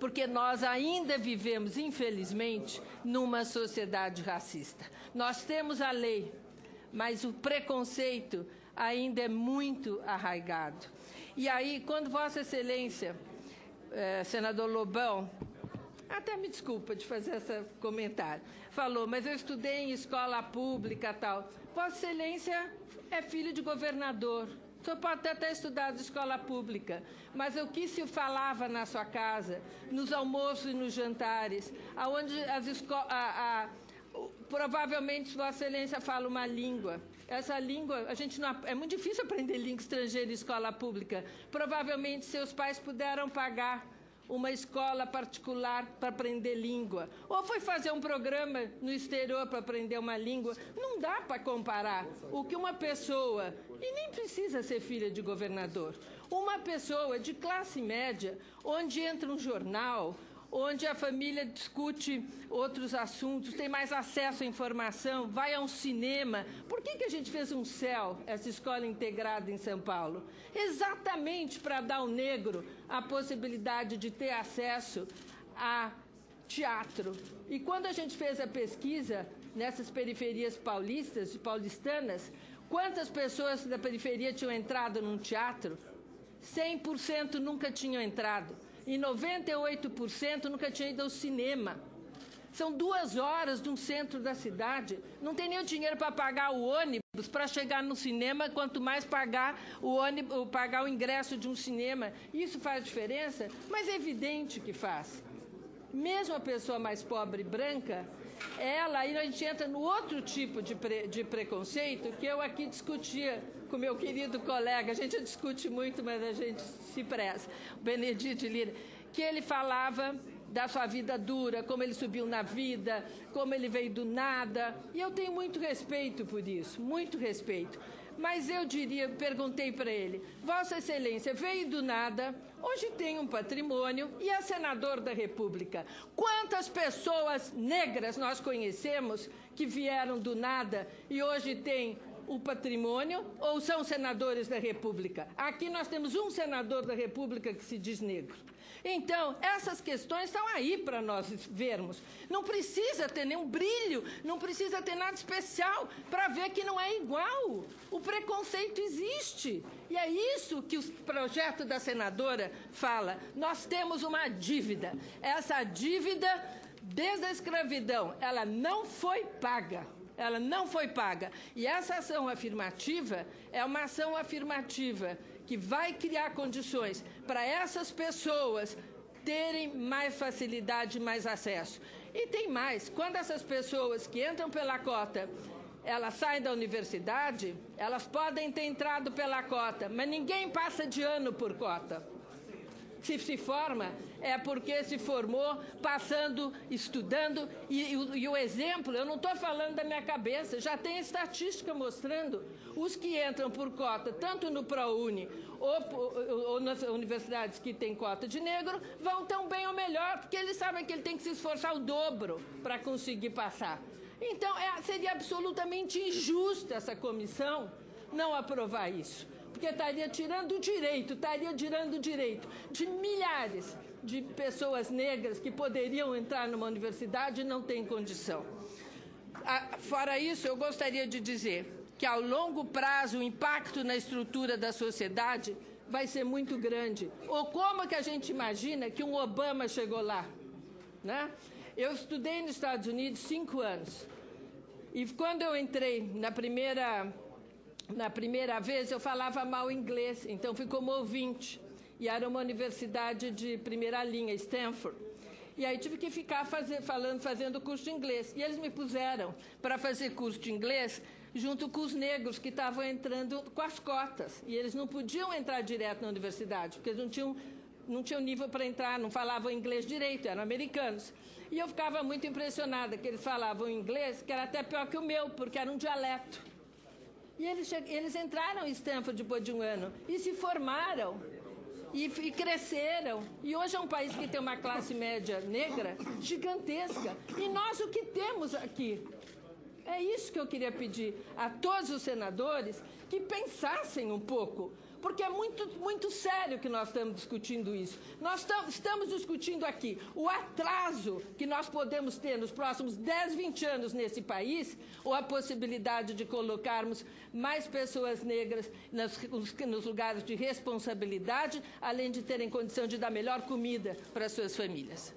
porque nós ainda vivemos, infelizmente, numa sociedade racista. Nós temos a lei, mas o preconceito ainda é muito arraigado. E aí, quando Vossa Excelência, senador Lobão, até me desculpa de fazer esse comentário, falou, mas eu estudei em escola pública e tal. Vossa Excelência é filho de governador. O senhor pode até ter estudado escola pública, mas o que se falava na sua casa, nos almoços e nos jantares, aonde as escolas... provavelmente Vossa Excelência fala uma língua. Essa língua, é muito difícil aprender língua estrangeira em escola pública. Provavelmente seus pais puderam pagar uma escola particular para aprender língua. Ou foi fazer um programa no exterior para aprender uma língua. Não dá para comparar o que uma pessoa, e nem precisa ser filha de governador, uma pessoa de classe média, onde entra um jornal, onde a família discute outros assuntos, tem mais acesso à informação, vai a um cinema. Por que a gente fez um CEL, essa escola integrada em São Paulo? Exatamente para dar ao negro a possibilidade de ter acesso a teatro. E quando a gente fez a pesquisa nessas periferias paulistanas, quantas pessoas da periferia tinham entrado num teatro? 100% nunca tinham entrado. E 98% nunca tinha ido ao cinema. São 2 horas de um centro da cidade. Não tem nem o dinheiro para pagar o ônibus para chegar no cinema, quanto mais pagar pagar o ingresso de um cinema. Isso faz diferença? Mas é evidente que faz. Mesmo a pessoa mais pobre e branca, aí a gente entra no outro tipo de preconceito que eu aqui discutia com meu querido colega, a gente discute muito, mas a gente se preza, o Benedito Lira, que ele falava da sua vida dura, como ele subiu na vida, como ele veio do nada, e eu tenho muito respeito por isso, muito respeito. Mas eu perguntei para ele, Vossa Excelência veio do nada, hoje tem um patrimônio e é senador da República. Quantas pessoas negras nós conhecemos que vieram do nada e hoje têm o patrimônio ou são senadores da República? Aqui nós temos um senador da República que se diz negro. Então, essas questões estão aí para nós vermos. Não precisa ter nenhum brilho, não precisa ter nada especial para ver que não é igual. O preconceito existe. E é isso que o projeto da senadora fala. Nós temos uma dívida. Essa dívida, desde a escravidão, ela não foi paga. Ela não foi paga. E essa ação afirmativa é uma ação afirmativa que vai criar condições para essas pessoas terem mais facilidade, mais acesso. E tem mais, quando essas pessoas que entram pela cota, elas saem da universidade, elas podem ter entrado pela cota, mas ninguém passa de ano por cota. Se forma, é porque se formou passando, estudando, e o exemplo, eu não estou falando da minha cabeça, já tem estatística mostrando os que entram por cota, tanto no ProUni ou nas universidades que têm cota de negro, vão tão bem ou melhor, porque eles sabem que ele tem que se esforçar o dobro para conseguir passar. Então, seria absolutamente injusto essa comissão não aprovar isso. Porque estaria tirando o direito de milhares de pessoas negras que poderiam entrar numa universidade e não têm condição. Fora isso, eu gostaria de dizer que, ao longo prazo, o impacto na estrutura da sociedade vai ser muito grande. Ou como que a gente imagina que um Obama chegou lá? Né? Eu estudei nos Estados Unidos 5 anos. E quando eu entrei na primeira vez, eu falava mal inglês, então fui como ouvinte. E era uma universidade de primeira linha, Stanford. E aí tive que ficar fazendo curso de inglês. E eles me puseram para fazer curso de inglês junto com os negros que estavam entrando com as cotas. E eles não podiam entrar direto na universidade, porque eles não tinham nível para entrar, não falavam inglês direito, eram americanos. E eu ficava muito impressionada que eles falavam inglês, que era até pior que o meu, porque era um dialeto. E eles entraram em Stanford depois de um ano e se formaram e cresceram. E hoje é um país que tem uma classe média negra gigantesca. E nós o que temos aqui? É isso que eu queria pedir a todos os senadores que pensassem um pouco. porque é muito sério que nós estamos discutindo isso. Nós estamos discutindo aqui o atraso que nós podemos ter nos próximos 10, 20 anos nesse país, ou a possibilidade de colocarmos mais pessoas negras nos lugares de responsabilidade, além de terem condição de dar melhor comida para suas famílias.